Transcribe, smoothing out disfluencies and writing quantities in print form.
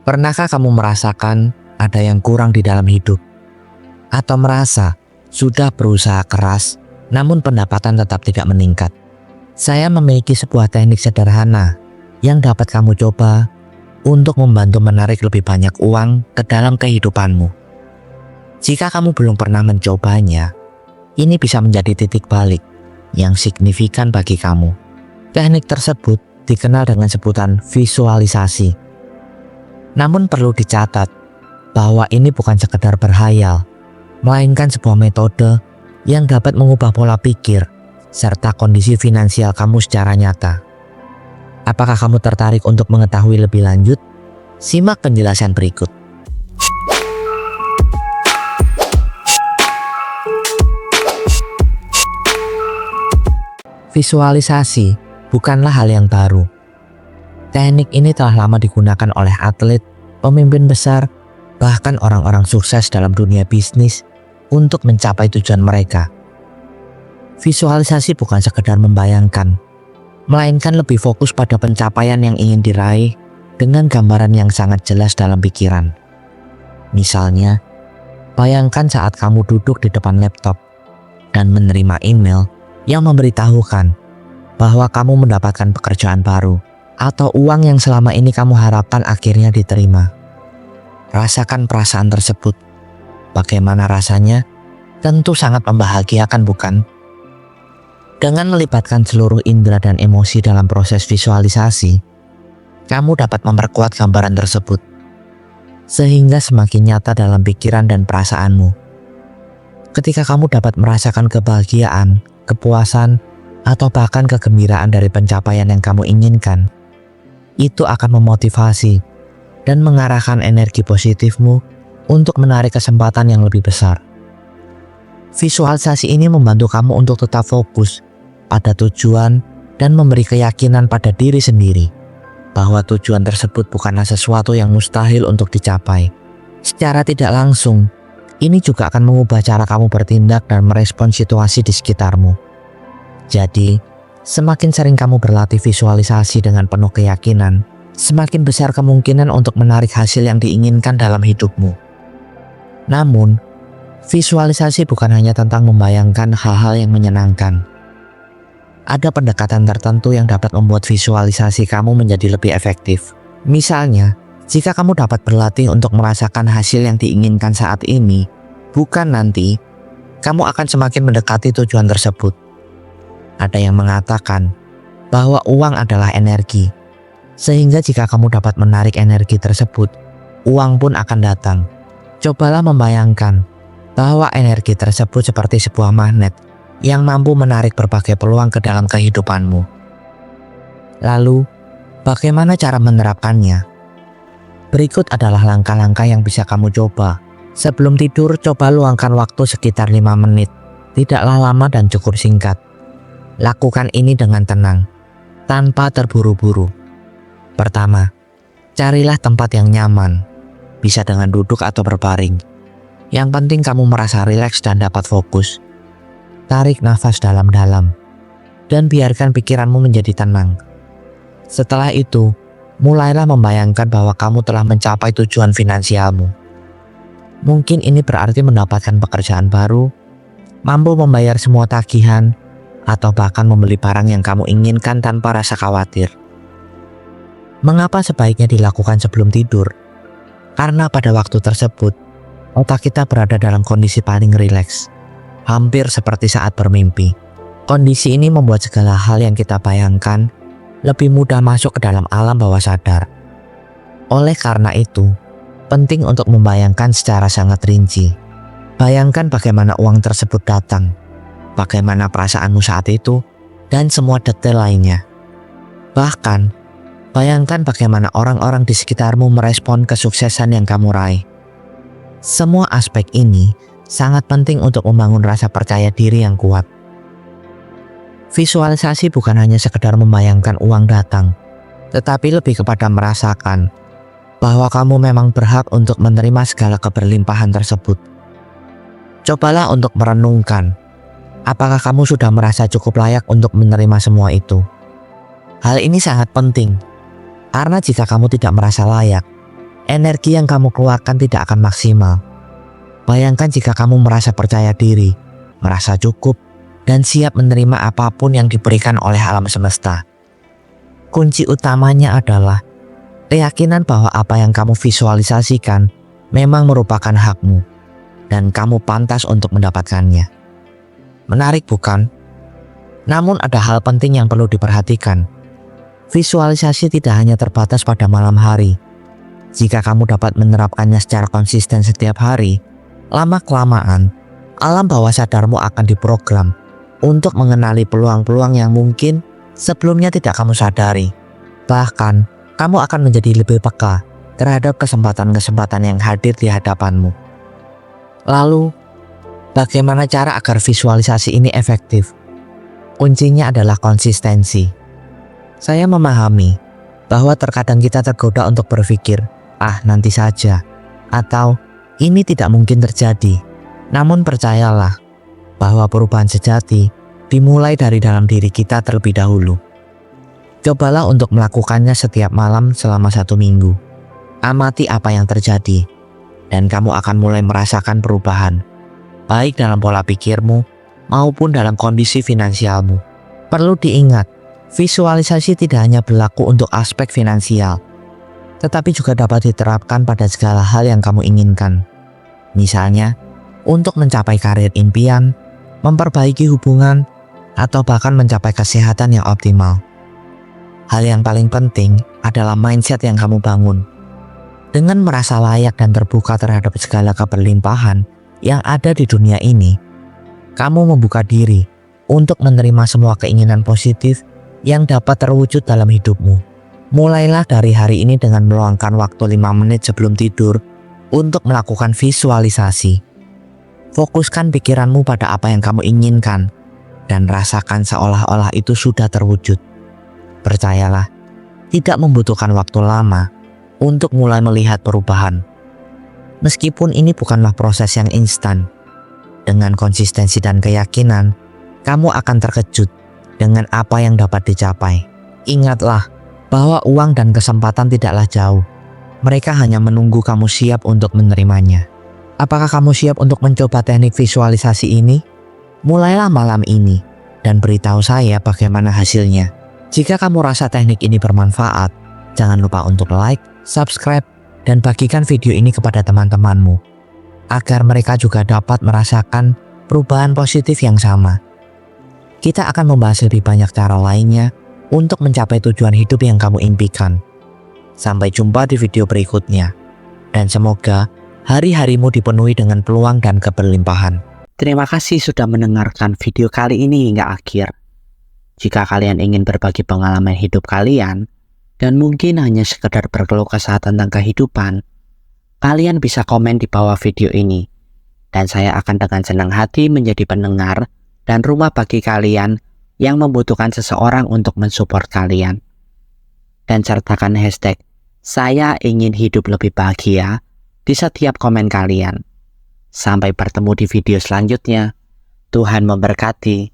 Pernahkah kamu merasakan ada yang kurang di dalam hidup? Atau merasa sudah berusaha keras, namun pendapatan tetap tidak meningkat? Saya memiliki sebuah teknik sederhana yang dapat kamu coba untuk membantu menarik lebih banyak uang ke dalam kehidupanmu. Jika kamu belum pernah mencobanya, ini bisa menjadi titik balik yang signifikan bagi kamu. Teknik tersebut dikenal dengan sebutan visualisasi. Namun perlu dicatat bahwa ini bukan sekedar berhayal, melainkan sebuah metode yang dapat mengubah pola pikir serta kondisi finansial kamu secara nyata. Apakah kamu tertarik untuk mengetahui lebih lanjut? Simak penjelasan berikut. Visualisasi bukanlah hal yang baru. Teknik ini telah lama digunakan oleh atlet, pemimpin besar, bahkan orang-orang sukses dalam dunia bisnis untuk mencapai tujuan mereka. Visualisasi bukan sekedar membayangkan, melainkan lebih fokus pada pencapaian yang ingin diraih dengan gambaran yang sangat jelas dalam pikiran. Misalnya, bayangkan saat kamu duduk di depan laptop dan menerima email yang memberitahukan bahwa kamu mendapatkan pekerjaan baru atau uang yang selama ini kamu harapkan akhirnya diterima. Rasakan perasaan tersebut. Bagaimana rasanya? Tentu sangat membahagiakan, bukan? Dengan melibatkan seluruh indera dan emosi dalam proses visualisasi, kamu dapat memperkuat gambaran tersebut sehingga semakin nyata dalam pikiran dan perasaanmu. Ketika kamu dapat merasakan kebahagiaan, kepuasan, atau bahkan kegembiraan dari pencapaian yang kamu inginkan, itu akan memotivasi dan mengarahkan energi positifmu untuk menarik kesempatan yang lebih besar. Visualisasi ini membantu kamu untuk tetap fokus pada tujuan dan memberi keyakinan pada diri sendiri bahwa tujuan tersebut bukanlah sesuatu yang mustahil untuk dicapai. Secara tidak langsung, ini juga akan mengubah cara kamu bertindak dan merespon situasi di sekitarmu. Jadi, semakin sering kamu berlatih visualisasi dengan penuh keyakinan, semakin besar kemungkinan untuk menarik hasil yang diinginkan dalam hidupmu. Namun, visualisasi bukan hanya tentang membayangkan hal-hal yang menyenangkan. Ada pendekatan tertentu yang dapat membuat visualisasi kamu menjadi lebih efektif. Misalnya, jika kamu dapat berlatih untuk merasakan hasil yang diinginkan saat ini, bukan nanti, kamu akan semakin mendekati tujuan tersebut. Ada yang mengatakan bahwa uang adalah energi, sehingga jika kamu dapat menarik energi tersebut, uang pun akan datang. Cobalah membayangkan bahwa energi tersebut seperti sebuah magnet yang mampu menarik berbagai peluang ke dalam kehidupanmu. Lalu, bagaimana cara menerapkannya? Berikut adalah langkah-langkah yang bisa kamu coba. Sebelum tidur, coba luangkan waktu sekitar 5 menit. Tidaklah lama dan cukup singkat. Lakukan ini dengan tenang, tanpa terburu-buru. Pertama, carilah tempat yang nyaman, bisa dengan duduk atau berbaring. Yang penting kamu merasa rileks dan dapat fokus. Tarik nafas dalam-dalam, dan biarkan pikiranmu menjadi tenang. Setelah itu, mulailah membayangkan bahwa kamu telah mencapai tujuan finansialmu. Mungkin ini berarti mendapatkan pekerjaan baru, mampu membayar semua tagihan, atau bahkan membeli barang yang kamu inginkan tanpa rasa khawatir. Mengapa sebaiknya dilakukan sebelum tidur? Karena pada waktu tersebut, otak kita berada dalam kondisi paling rileks, hampir seperti saat bermimpi. Kondisi ini membuat segala hal yang kita bayangkan lebih mudah masuk ke dalam alam bawah sadar. Oleh karena itu, penting untuk membayangkan secara sangat rinci. Bayangkan bagaimana uang tersebut datang, bagaimana perasaanmu saat itu, dan semua detail lainnya. Bahkan, bayangkan bagaimana orang-orang di sekitarmu merespon kesuksesan yang kamu raih. Semua aspek ini sangat penting untuk membangun rasa percaya diri yang kuat. Visualisasi bukan hanya sekedar membayangkan uang datang, tetapi lebih kepada merasakan bahwa kamu memang berhak untuk menerima segala keberlimpahan tersebut. Cobalah untuk merenungkan, apakah kamu sudah merasa cukup layak untuk menerima semua itu? Hal ini sangat penting, karena jika kamu tidak merasa layak, energi yang kamu keluarkan tidak akan maksimal. Bayangkan jika kamu merasa percaya diri, merasa cukup, dan siap menerima apapun yang diberikan oleh alam semesta. Kunci utamanya adalah keyakinan bahwa apa yang kamu visualisasikan memang merupakan hakmu, dan kamu pantas untuk mendapatkannya. Menarik bukan? Namun ada hal penting yang perlu diperhatikan. Visualisasi tidak hanya terbatas pada malam hari. Jika kamu dapat menerapkannya secara konsisten setiap hari, lama-kelamaan, alam bawah sadarmu akan diprogram untuk mengenali peluang-peluang yang mungkin sebelumnya tidak kamu sadari. Bahkan, kamu akan menjadi lebih peka terhadap kesempatan-kesempatan yang hadir di hadapanmu. Lalu, bagaimana cara agar visualisasi ini efektif? Kuncinya adalah konsistensi. Saya memahami bahwa terkadang kita tergoda untuk berpikir, nanti saja, atau ini tidak mungkin terjadi. Namun percayalah bahwa perubahan sejati dimulai dari dalam diri kita terlebih dahulu. Cobalah untuk melakukannya setiap malam selama 1 minggu. Amati apa yang terjadi, dan kamu akan mulai merasakan perubahan, baik dalam pola pikirmu maupun dalam kondisi finansialmu. Perlu diingat, visualisasi tidak hanya berlaku untuk aspek finansial, tetapi juga dapat diterapkan pada segala hal yang kamu inginkan. Misalnya, untuk mencapai karir impian, memperbaiki hubungan, atau bahkan mencapai kesehatan yang optimal. Hal yang paling penting adalah mindset yang kamu bangun. Dengan merasa layak dan terbuka terhadap segala keberlimpahan yang ada di dunia ini, kamu membuka diri untuk menerima semua keinginan positif yang dapat terwujud dalam hidupmu. Mulailah dari hari ini dengan meluangkan waktu 5 menit sebelum tidur untuk melakukan visualisasi. Fokuskan pikiranmu pada apa yang kamu inginkan dan rasakan seolah-olah itu sudah terwujud. Percayalah, tidak membutuhkan waktu lama untuk mulai melihat perubahan. Meskipun ini bukanlah proses yang instan, dengan konsistensi dan keyakinan, kamu akan terkejut dengan apa yang dapat dicapai. Ingatlah bahwa uang dan kesempatan tidaklah jauh. Mereka hanya menunggu kamu siap untuk menerimanya. Apakah kamu siap untuk mencoba teknik visualisasi ini? Mulailah malam ini dan beritahu saya bagaimana hasilnya. Jika kamu rasa teknik ini bermanfaat, jangan lupa untuk like, subscribe, dan bagikan video ini kepada teman-temanmu, agar mereka juga dapat merasakan perubahan positif yang sama. Kita akan membahas lebih banyak cara lainnya untuk mencapai tujuan hidup yang kamu impikan. Sampai jumpa di video berikutnya, dan semoga hari-harimu dipenuhi dengan peluang dan keberlimpahan. Terima kasih sudah mendengarkan video kali ini hingga akhir. Jika kalian ingin berbagi pengalaman hidup kalian, dan mungkin hanya sekedar berkeluh kesah tentang kehidupan, kalian bisa komen di bawah video ini, dan saya akan dengan senang hati menjadi pendengar dan rumah bagi kalian yang membutuhkan seseorang untuk mensupport kalian. Dan sertakan hashtag "Saya ingin hidup lebih bahagia" di setiap komen kalian. Sampai bertemu di video selanjutnya. Tuhan memberkati.